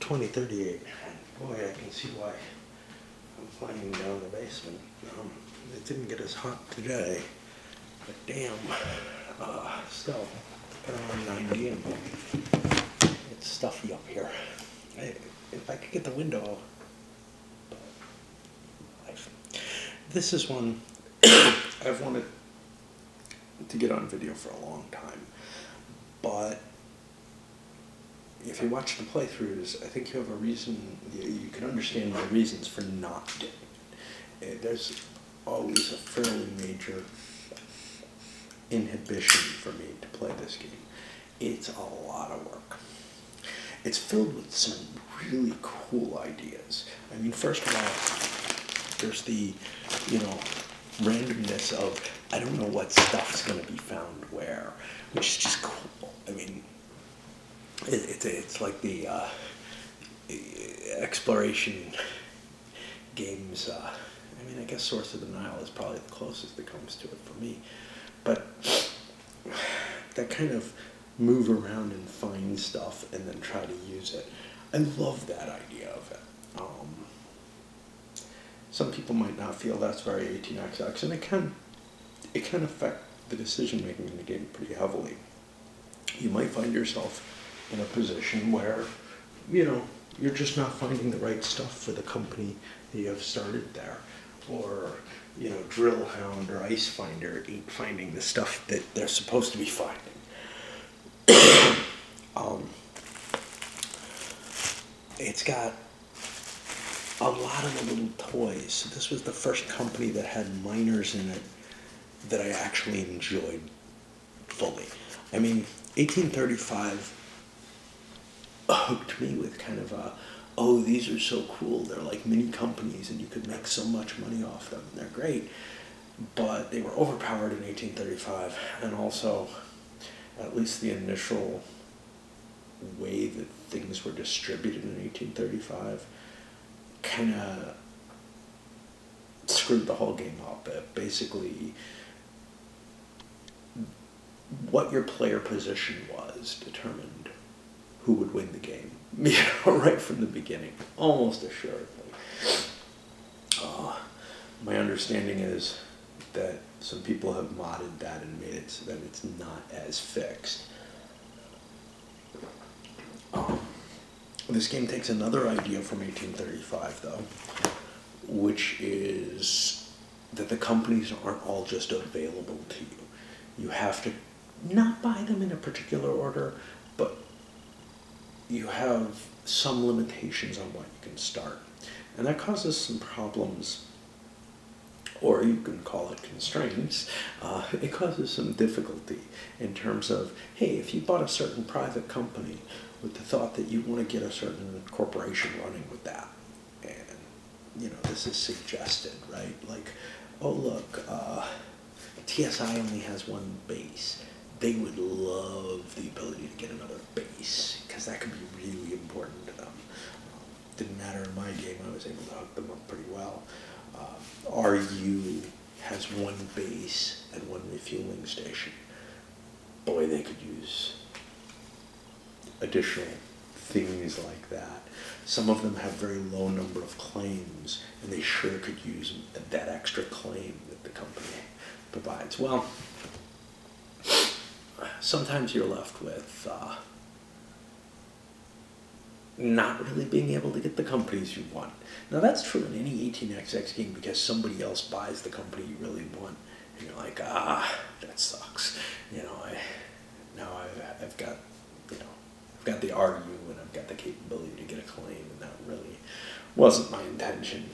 2038. Boy, I can see why I'm flying down the basement. It didn't get as hot today, but damn, still, got around 90 and it's stuffy up here. If I could get the window, this is one I've wanted to get on video for a long time, but if you watch the playthroughs, I think you have a reason, you can understand the reasons for not doing it. There's always a fairly major inhibition for me to play this game. It's a lot of work. It's filled with some really cool ideas. I mean, first of all, there's the, randomness of, I don't know what stuff's going to be found where, which is just cool. I mean, it's like the exploration games. I guess Source of the Nile is probably the closest it comes to it for me. But that kind of move around and find stuff and then try to use it. I love that idea of it. Some people might not feel that's very 18xx, and it can affect the decision making in the game pretty heavily. You might find yourself in a position where, you're just not finding the right stuff for the company that you have started there. Or, Drillhound or Icefinder ain't finding the stuff that they're supposed to be finding. It's got a lot of the little toys. So this was the first company that had miners in it that I actually enjoyed fully. 1835 hooked me with kind of these are so cool. They're like mini companies and you could make so much money off them. They're great. But they were overpowered in 1835, and also, at least the initial way that things were distributed in 1835 kind of screwed the whole game up. Basically, what your player position was determined who would win the game, right from the beginning, almost assuredly. My understanding is that some people have modded that and made it so that it's not as fixed. This game takes another idea from 1835, though, which is that the companies aren't all just available to you. You have to not buy them in a particular order, but you have some limitations on what you can start. And that causes some problems, or you can call it constraints. It causes some difficulty in terms of, hey, if you bought a certain private company with the thought that you want to get a certain corporation running with that, and, this is suggested, right? Like, oh, look, TSI only has one base. They would love the ability to get another base, because that could be really important to them. Didn't matter in my game, I was able to hook them up pretty well. RU has one base and one refueling station. Boy, they could use additional things like that. Some of them have very low number of claims, and they sure could use that extra claim that the company provides. Well, sometimes you're left with not really being able to get the companies you want. Now that's true in any 18xx game, because somebody else buys the company you really want, and you're like, that sucks. I've got the RU and I've got the capability to get a claim, and that really wasn't my intention.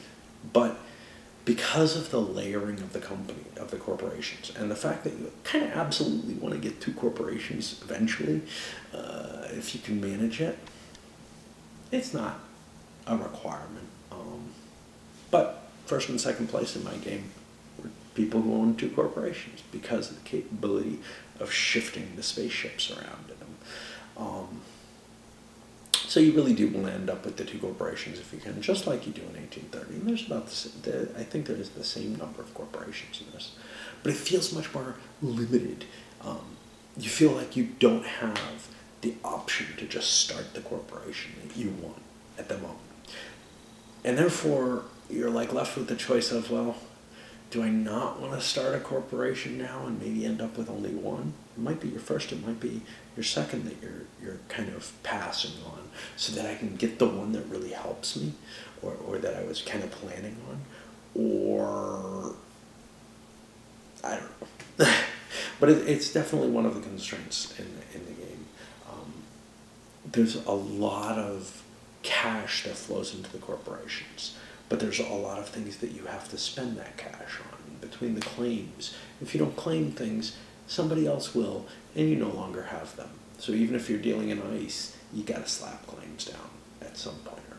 But because of the layering of the company, of the corporations, and the fact that you kind of absolutely want to get two corporations eventually, if you can manage it, it's not a requirement. But first and second place in my game were people who own two corporations because of the capability of shifting the spaceships around in them. So you really do want to end up with the two corporations if you can, just like you do in 1830. And there's about I think there is the same number of corporations in this, but it feels much more limited. You feel like you don't have the option to just start the corporation that you want. at the moment. And therefore, you're like left with the choice of, well, do I not want to start a corporation now and maybe end up with only one? It might be your first, it might be your second that you're kind of passing on, so that I can get the one that really helps me, or that I was kind of planning on, or I don't know. But it's definitely one of the constraints in the game. There's a lot of cash that flows into the corporations, but there's a lot of things that you have to spend that cash on between the claims. If you don't claim things, somebody else will, and you no longer have them. So even if you're dealing in ice, you got to slap claims down at some point or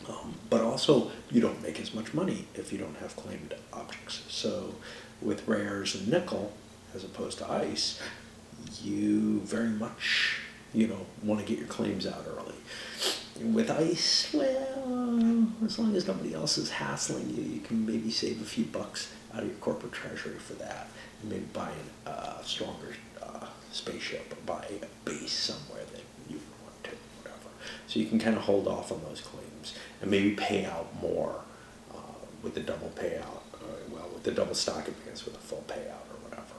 another. But also, you don't make as much money if you don't have claimed objects. So with rares and nickel, as opposed to ice, you very much, want to get your claims out early. With ice, well, as long as nobody else is hassling you, you can maybe save a few bucks out of your corporate treasury for that, and maybe buy a stronger spaceship, or buy a base somewhere that you want to, whatever. So you can kind of hold off on those claims and maybe pay out more with the double payout, with the double stock advance with a full payout or whatever,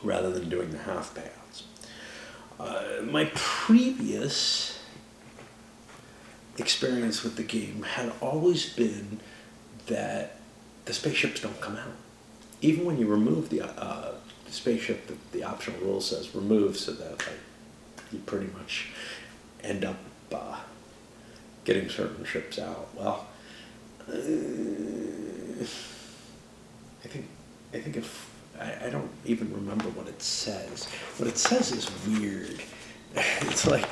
rather than doing the half payouts. My previous experience with the game had always been that the spaceships don't come out. Even when you remove the spaceship, the optional rule says remove, so that you pretty much end up getting certain ships out. Well, I think if I don't even remember what it says. What it says is weird. It's like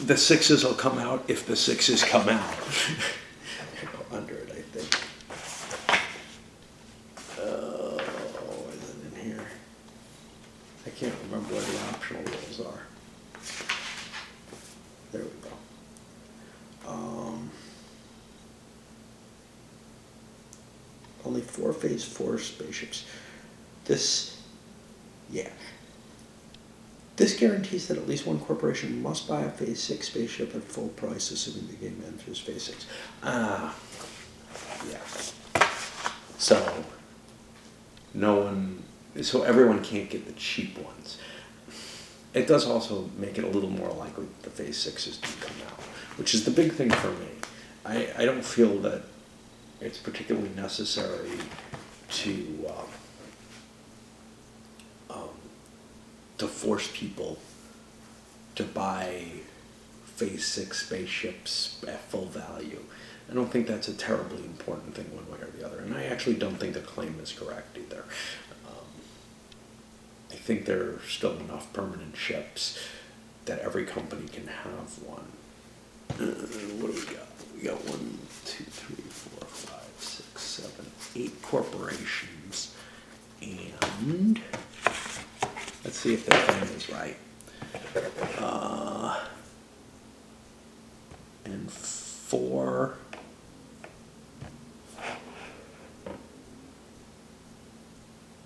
the sixes will come out if the sixes come out. Under it, I think. Oh, is it in here? I can't remember what the optional rules are. There we go. Only 4 Phase 4 spaceships. This guarantees that at least one corporation must buy a Phase 6 spaceship at full price, assuming the game enters Phase 6. So everyone can't get the cheap ones. It does also make it a little more likely that the Phase 6s do come out, which is the big thing for me. I don't feel that it's particularly necessary to force people to buy Phase 6 spaceships at full value. I don't think that's a terribly important thing one way or the other, and I actually don't think the claim is correct either. I think there are still enough permanent ships that every company can have one. What do we got? We got 1, 2, 3, 4, 5, 6, 7, 8 corporations, and let's see if the claim is right. And 4.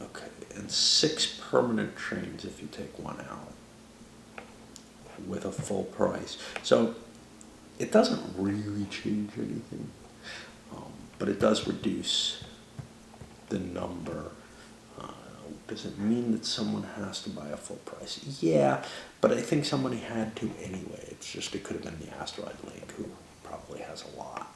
Okay, and 6 permanent trains if you take one out with a full price. So it doesn't really change anything, but it does reduce the number. Does it mean that someone has to buy a full price? Yeah, but I think somebody had to anyway. It's just it could have been the Asteroid League, who probably has a lot.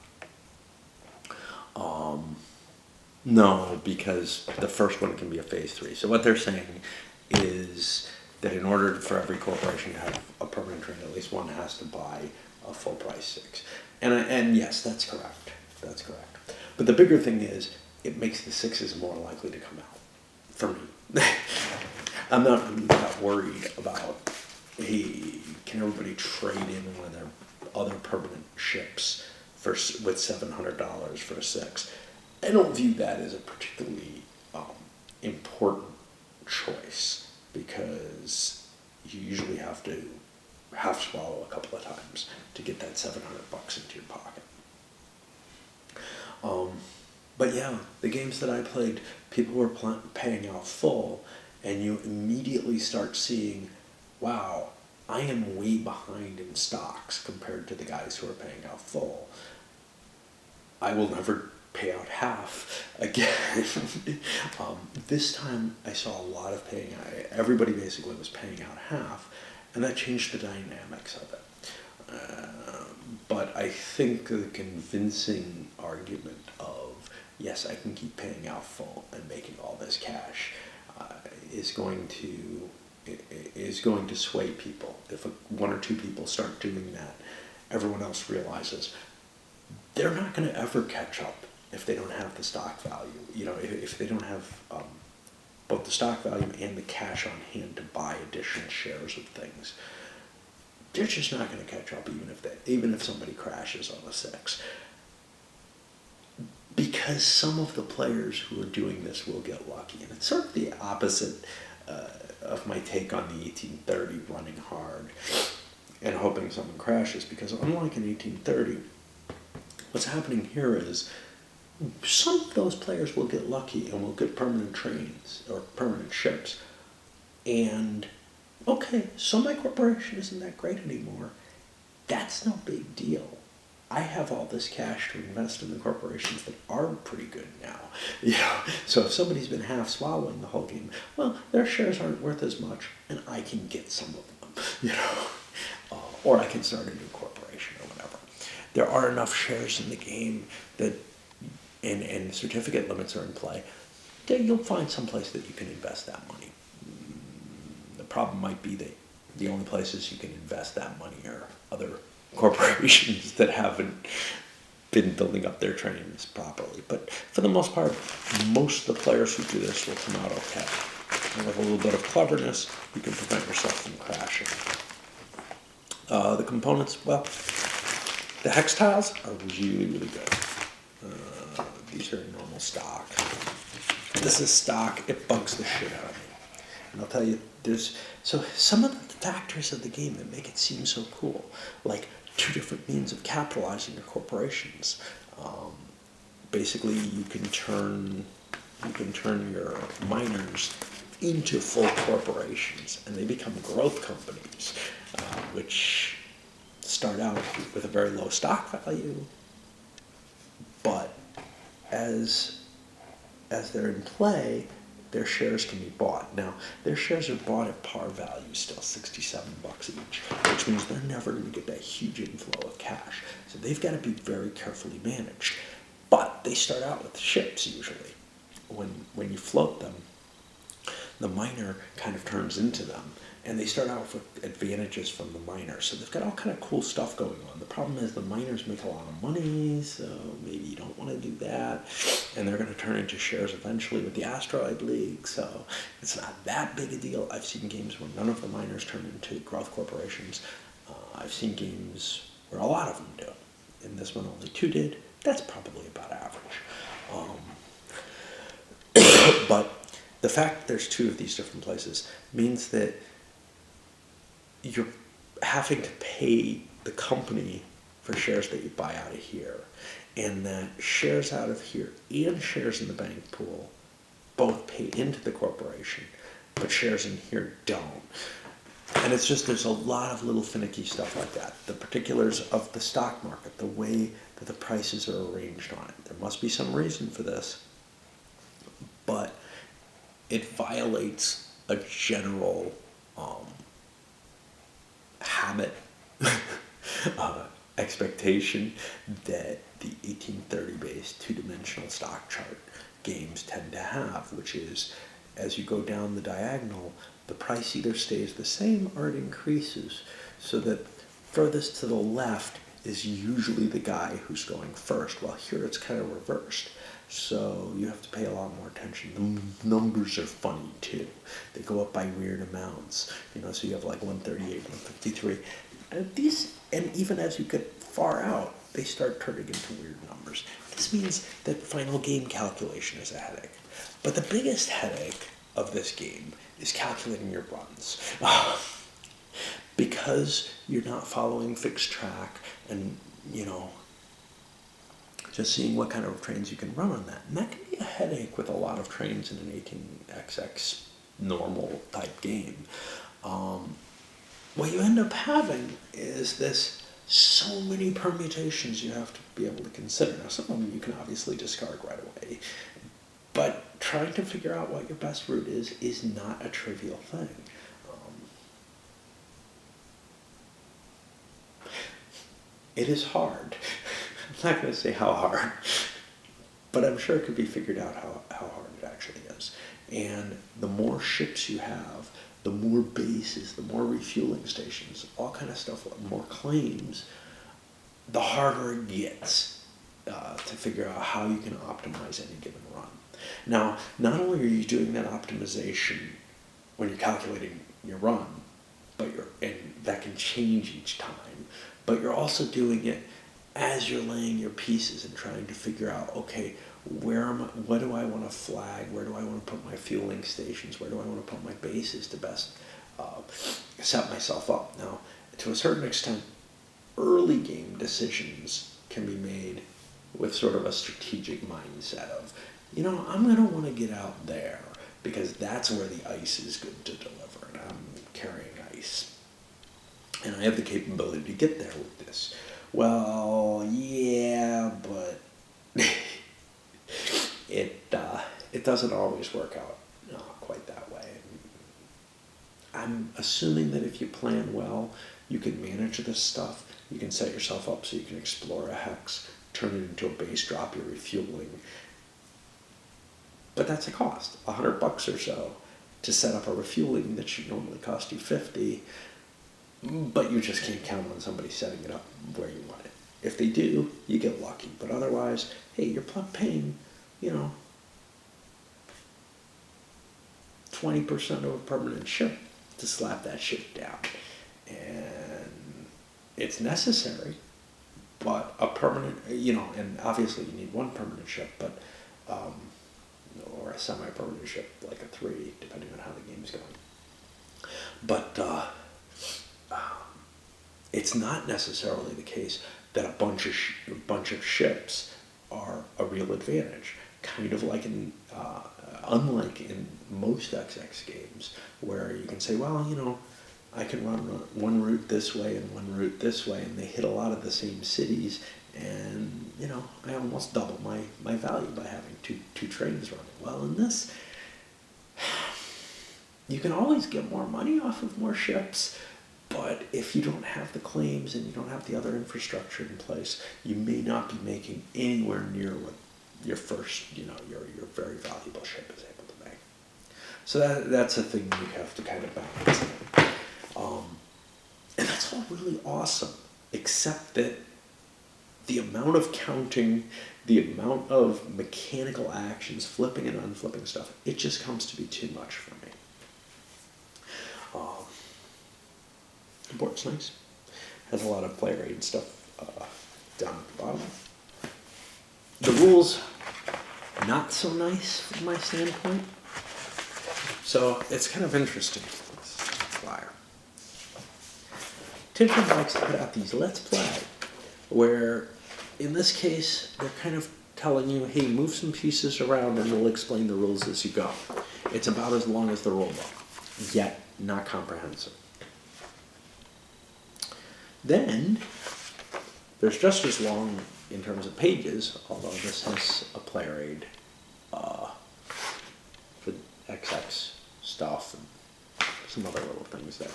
No, because the first one can be a Phase 3. So what they're saying is that in order for every corporation to have a permanent train, at least one has to buy a full price 6. And yes, that's correct. That's correct. But the bigger thing is, it makes the 6s more likely to come out, for me. I'm not really that worried about, hey, can everybody trade in one of their other permanent ships with $700 for a 6? I don't view that as a particularly important choice, because you usually have to swallow a couple of times to get that $700 into your pocket. But yeah, the games that I played, people were paying out full, and you immediately start seeing, wow, I am way behind in stocks compared to the guys who are paying out full. I will never pay out half again. This time I saw a lot of paying out. Everybody basically was paying out half, and that changed the dynamics of it. But I think the convincing argument of, yes, I can keep paying out full and making all this cash, is going to sway people. If one or two people start doing that, everyone else realizes they're not going to ever catch up if they don't have the stock value. If they don't have both the stock value and the cash on hand to buy additional shares of things, they're just not going to catch up, even if somebody crashes on a 6. Because some of the players who are doing this will get lucky. And it's sort of the opposite of my take on the 1830 running hard and hoping someone crashes, because unlike in 1830, what's happening here is some of those players will get lucky and will get permanent trains or permanent ships. And okay, so my corporation isn't that great anymore. That's no big deal. I have all this cash to invest in the corporations that are pretty good now. So if somebody's been half swallowing the whole game, well, their shares aren't worth as much, and I can get some of them. Or I can start a new corporation or whatever. There are enough shares in the game that, and certificate limits are in play, that you'll find some place that you can invest that money. The problem might be that the only places you can invest that money are other corporations that haven't been building up their trains properly. But for the most part, most of the players who do this will come out okay. And with a little bit of cleverness, you can prevent yourself from crashing. The components, well, the hex tiles are really, really good. These are normal stock. This is stock. It bugs the shit out of me. And I'll tell you, there's some of the factors of the game that make it seem so cool, like 2 different means of capitalizing your corporations. Basically, you can turn your miners into full corporations, and they become growth companies, which start out with a very low stock value, but as they're in play, their shares can be bought. Now, their shares are bought at par value still, $67 each, which means they're never going to get that huge inflow of cash. So they've got to be very carefully managed. But they start out with ships usually. When you float them, the miner kind of turns into them, and they start out with advantages from the miner. So they've got all kind of cool stuff going on. The problem is the miners make a lot of money, so maybe you don't want to do that. And they're going to turn into shares eventually with the Asteroid League, so it's not that big a deal. I've seen games where none of the miners turn into growth corporations. I've seen games where a lot of them do. In this one, only 2 did. That's probably about average. But the fact that there's 2 of these different places means that you're having to pay the company for shares that you buy out of here, and that shares out of here and shares in the bank pool both pay into the corporation, but shares in here don't. And it's just, there's a lot of little finicky stuff like that. The particulars of the stock market, the way that the prices are arranged on it. There must be some reason for this, but it violates a general habit, expectation that the 1830-based 2-dimensional stock chart games tend to have, which is, as you go down the diagonal, the price either stays the same or it increases, so that furthest to the left is usually the guy who's going first, while here it's kind of reversed. So you have to pay a lot more attention. The numbers are funny too. They go up by weird amounts. So you have like 138, 153. And even as you get far out, they start turning into weird numbers. This means that final game calculation is a headache. But the biggest headache of this game is calculating your runs. Because you're not following fixed track and, just seeing what kind of trains you can run on that. And that can be a headache with a lot of trains in an 18xx normal type game. what you end up having is this so many permutations you have to be able to consider. Now, some of them you can obviously discard right away, but trying to figure out what your best route is not a trivial thing. It is hard. I'm not going to say how hard, but I'm sure it could be figured out how hard it actually is. And the more ships you have, the more bases, the more refueling stations, all kind of stuff, more claims, the harder it gets to figure out how you can optimize any given run. Now, not only are you doing that optimization when you're calculating your run, and that can change each time, but you're also doing it as you're laying your pieces and trying to figure out, okay, what do I want to flag? Where do I want to put my fueling stations? Where do I want to put my bases to best set myself up? Now, to a certain extent, early game decisions can be made with sort of a strategic mindset of, I'm going to want to get out there because that's where the ice is good to deliver, and I'm carrying ice. And I have the capability to get there with this. Well, yeah, but it doesn't always work out quite that way. I'm assuming that if you plan well, you can manage this stuff. You can set yourself up so you can explore a hex, turn it into a base, drop your refueling. But that's a cost, $100 or so, to set up a refueling that should normally cost you $50. But you just can't count on somebody setting it up where you want it. If they do, you get lucky. But otherwise, hey, you're paying, 20% of a permanent ship to slap that ship down. And it's necessary, but a permanent, and obviously you need one permanent ship, but, or a semi-permanent ship, like a 3, depending on how the game's going. But, it's not necessarily the case that a bunch of ships are a real advantage. Kind of like unlike in most XX games, where you can say, well, I can run one route this way and one route this way, and they hit a lot of the same cities, and I almost double my value by having two trains running. Well, in this, you can always get more money off of more ships. But if you don't have the claims and you don't have the other infrastructure in place, you may not be making anywhere near what your first, your very valuable ship is able to make. So that's a thing you have to kind of balance. And that's all really awesome, except that the amount of counting, the amount of mechanical actions, flipping and unflipping stuff, it just comes to be too much for me. The board's nice. Has a lot of player aid stuff down at the bottom. The rules, not so nice from my standpoint. So it's kind of interesting. Flyer. Tintin likes to put out these Let's Play, where in this case they're kind of telling you, hey, move some pieces around and we'll explain the rules as you go. It's about as long as the rule book, yet not comprehensive. Then, there's just as long in terms of pages, although this has a player aid for XX stuff and some other little things there.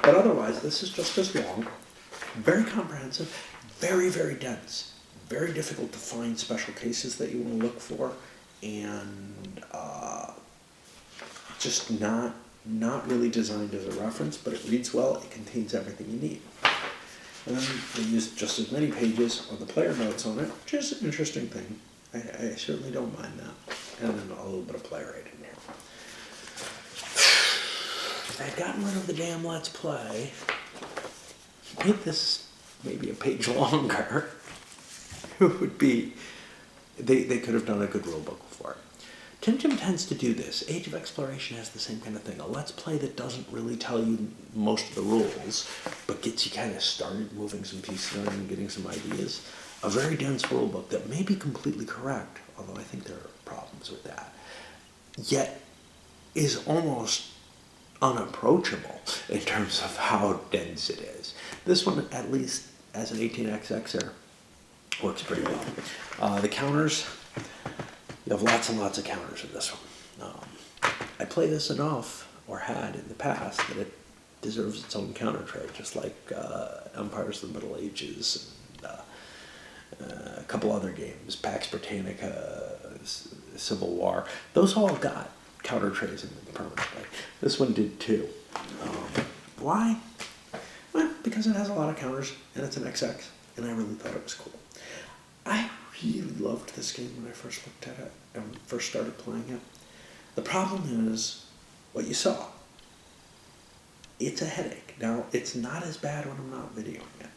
But otherwise, this is just as long, very comprehensive, very, very dense, very difficult to find special cases that you want to look for, and just not really designed as a reference, but it reads well. It contains everything you need. And then they use just as many pages on the player notes on it, which is an interesting thing. I certainly don't mind that. And then a little bit of player aid in there. If they'd gotten rid of the damn Let's Play, make this maybe a page longer, it would be, they could have done a good rule book for it. Tintin tends to do this. Age of Exploration has the same kind of thing. A Let's Play that doesn't really tell you most of the rules, but gets you kind of started moving some pieces around and getting some ideas. A very dense rule book that may be completely correct, although I think there are problems with that, yet is almost unapproachable in terms of how dense it is. This one, at least as an 18xxer, works pretty well. The counters, you have lots and lots of counters in this one. I play this enough, or had in the past, that it deserves its own counter trade, just like Empires of the Middle Ages and a couple other games, Pax Britannica, Civil War. Those all got counter trades in them permanently. This one did too. Why? Well, because it has a lot of counters and it's an XX, and I really thought it was cool. I really loved this game when I first looked at it and first started playing it. The problem is what you saw. It's a headache. Now, it's not as bad when I'm not videoing it.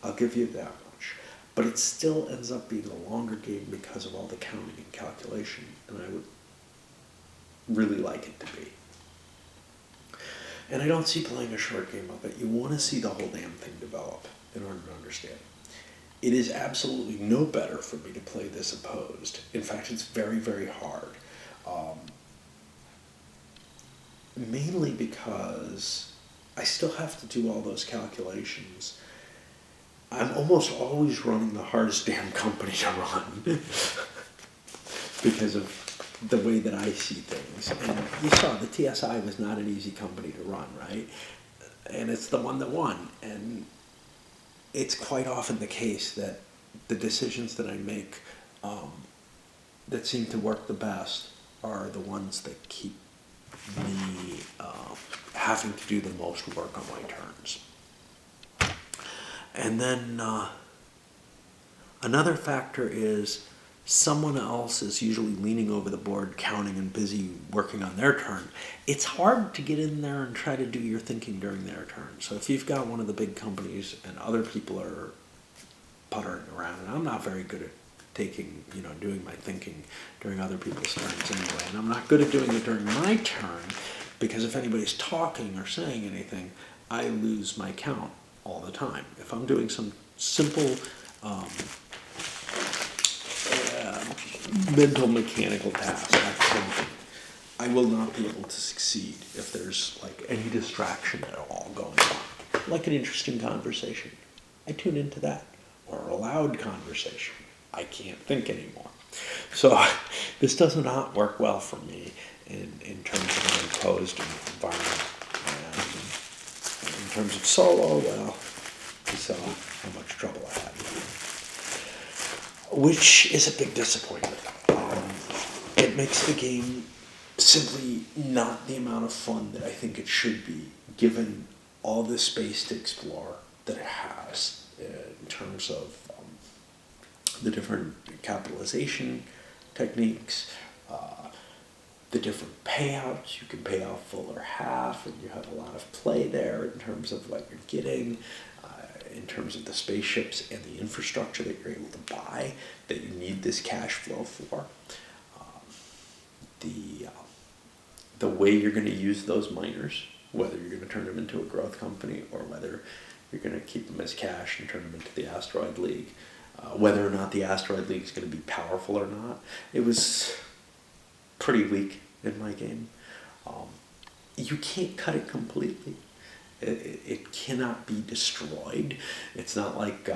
I'll give you that much. But it still ends up being a longer game because of all the counting and calculation, and I would really like it to be. And I don't see playing a short game of it. You want to see the whole damn thing develop in order to understand it. It is absolutely no better for me to play this opposed. In fact, it's very, very hard. Mainly because I still have to do all those calculations. I'm almost always running the hardest damn company to run because of the way that I see things. And you saw the TSI was not an easy company to run, right? And it's the one that won. And it's quite often the case that the decisions that I make that seem to work the best are the ones that keep me having to do the most work on my turns. And then another factor is someone else is usually leaning over the board, counting and busy working on their turn. It's hard to get in there and try to do your thinking during their turn. So if you've got one of the big companies and other people are puttering around, and I'm not very good at doing my thinking during other people's turns anyway, and I'm not good at doing it during my turn, because if anybody's talking or saying anything, I lose my count all the time. If I'm doing some simple mental mechanical task, I will not be able to succeed if there's like any distraction at all going on. Like an interesting conversation, I tune into that, or a loud conversation. I can't think anymore. So this does not work well for me in terms of an imposed environment. And in terms of solo, well, you saw how much trouble I had, which is a big disappointment. It makes the game simply not the amount of fun that I think it should be, given all the space to explore that it has in terms of the different capitalization techniques, the different payouts. You can pay out full or half, and you have a lot of play there in terms of what you're getting, in terms of the spaceships and the infrastructure that you're able to buy, that you need this cash flow for. The way you're going to use those miners, whether you're going to turn them into a growth company or whether you're going to keep them as cash and turn them into the Asteroid League, whether or not the Asteroid League is going to be powerful or not. It was pretty weak in my game. You can't cut it completely. It cannot be destroyed. It's not like in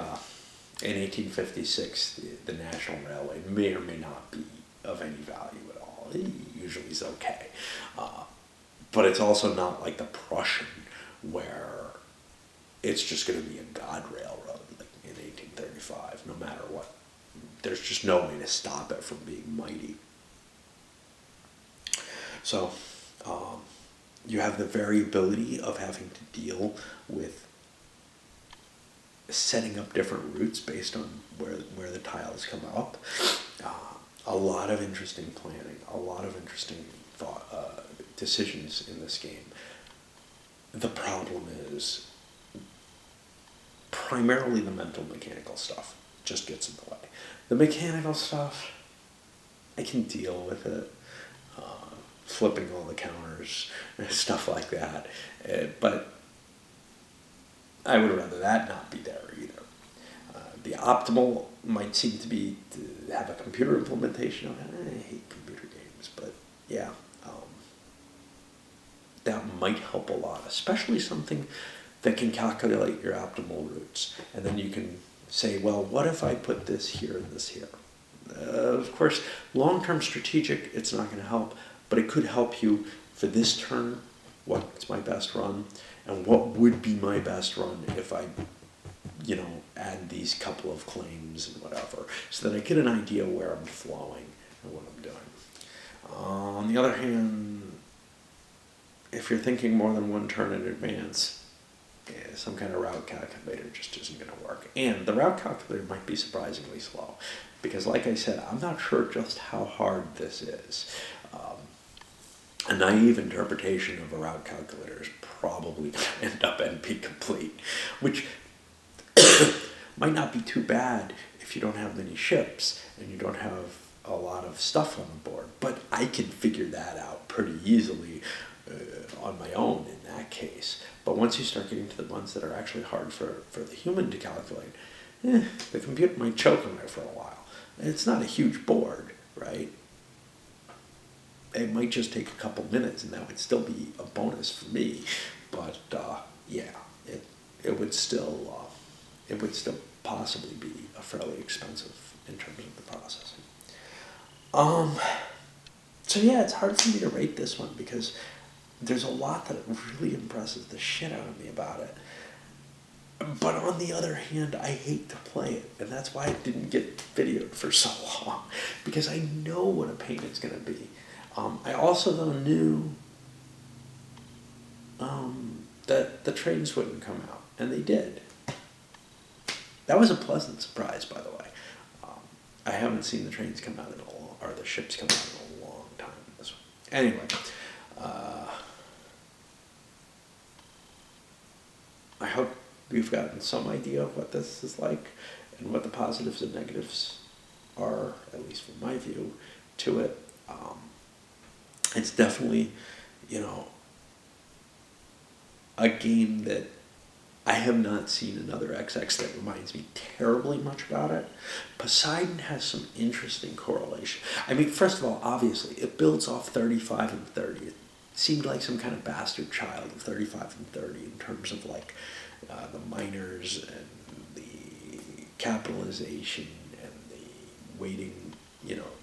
1856, the National Railway may or may not be of any value at all. It usually is okay. But it's also not like the Prussian, where it's just going to be a god railroad like in 1835, no matter what. There's just no way to stop it from being mighty. So you have the variability of having to deal with setting up different routes based on where the tiles come up. A lot of interesting planning, a lot of interesting decisions in this game. The problem is primarily the mental mechanical stuff just gets in the way. The mechanical stuff, I can deal with it. Flipping all the counters, stuff like that. But I would rather that not be there either. The optimal might seem to be to have a computer implementation of it. I hate computer games, but yeah, that might help a lot, especially something that can calculate your optimal routes. And then you can say, well, what if I put this here and this here? Of course, long-term strategic, it's not going to help, but it could help you for this turn, what's my best run, and what would be my best run if I, add these couple of claims and whatever, so that I get an idea where I'm flowing and what I'm doing. On the other hand, if you're thinking more than one turn in advance, some kind of route calculator just isn't going to work. And the route calculator might be surprisingly slow, because like I said, I'm not sure just how hard this is. A naive interpretation of a route calculator is probably going to end up NP complete, which might not be too bad if you don't have many ships and you don't have a lot of stuff on the board. But I can figure that out pretty easily on my own in that case. But once you start getting to the ones that are actually hard for the human to calculate, the computer might choke on it for a while. It's not a huge board, right? It might just take a couple minutes, and that would still be a bonus for me. But it would still possibly be a fairly expensive in terms of the processing. So it's hard for me to rate this one, because there's a lot that really impresses the shit out of me about it. But on the other hand, I hate to play it, and that's why it didn't get videoed for so long, because I know what a pain it's going to be. I also, though, knew that the trains wouldn't come out, and they did. That was a pleasant surprise, by the way. I haven't seen the trains come out or the ships come out in a long time. This one. Anyway, I hope you've gotten some idea of what this is like and what the positives and negatives are, at least from my view, to it. It's definitely, a game that I have not seen another XX that reminds me terribly much about it. Poseidon has some interesting correlation. I mean, first of all, obviously, it builds off 35 and 30. It seemed like some kind of bastard child of 35 and 30 in terms of the miners and the capitalization and the waiting,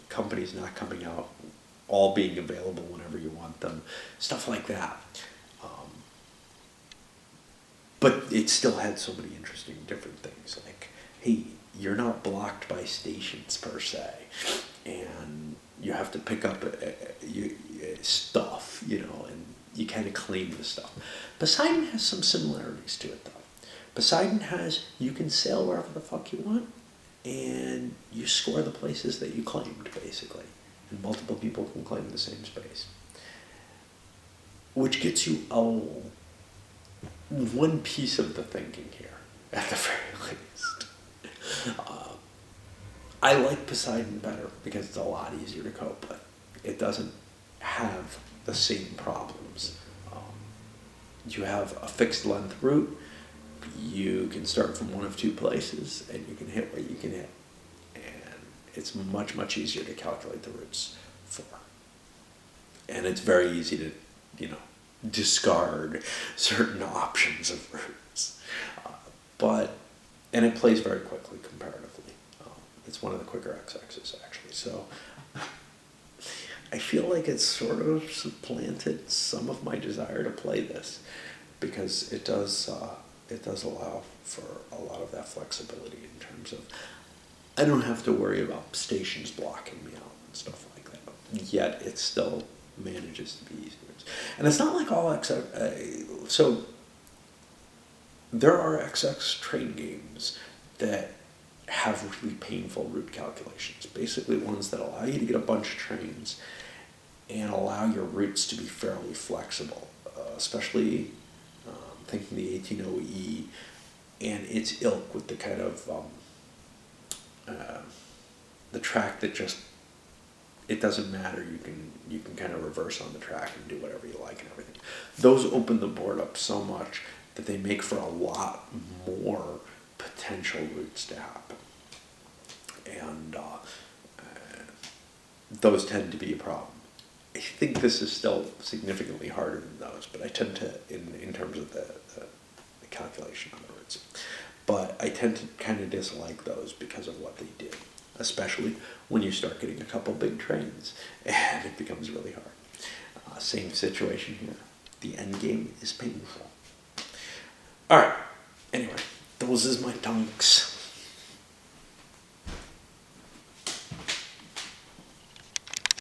companies not coming out, all being available whenever you want them, stuff like that. But it still had so many interesting different things, like, hey, you're not blocked by stations per se, and you have to pick up stuff, and you kind of claim the stuff. Poseidon has some similarities to it, though. Poseidon has, you can sail wherever the fuck you want, and you score the places that you claimed, basically. And multiple people can claim the same space. Which gets you one piece of the thinking here, at the very least. I like Poseidon better because it's a lot easier to cope with. It doesn't have the same problems. You have a fixed length route. You can start from one of two places, and you can hit what you can hit. And it's much, much easier to calculate the routes for. And it's very easy to, discard certain options of routes. And it plays very quickly comparatively. It's one of the quicker XXs, actually. So I feel like it's sort of supplanted some of my desire to play this, because it does allow for a lot of that flexibility in terms of, I don't have to worry about stations blocking me out and stuff like that. Yet it still manages to be easier. And it's not like all XX. So there are XX train games that have really painful route calculations. Basically ones that allow you to get a bunch of trains and allow your routes to be fairly flexible, especially thinking the 18OE and its ilk with the kind of the track that just, it doesn't matter, you can kind of reverse on the track and do whatever you like and everything. Those open the board up so much that they make for a lot more potential routes to happen. And those tend to be a problem. I think this is still significantly harder than those, but I tend to, in terms of the calculation, in other words. But I tend to kind of dislike those because of what they do, especially when you start getting a couple big trains, and it becomes really hard. Same situation here. The end game is painful. All right. Anyway, those is my dunks.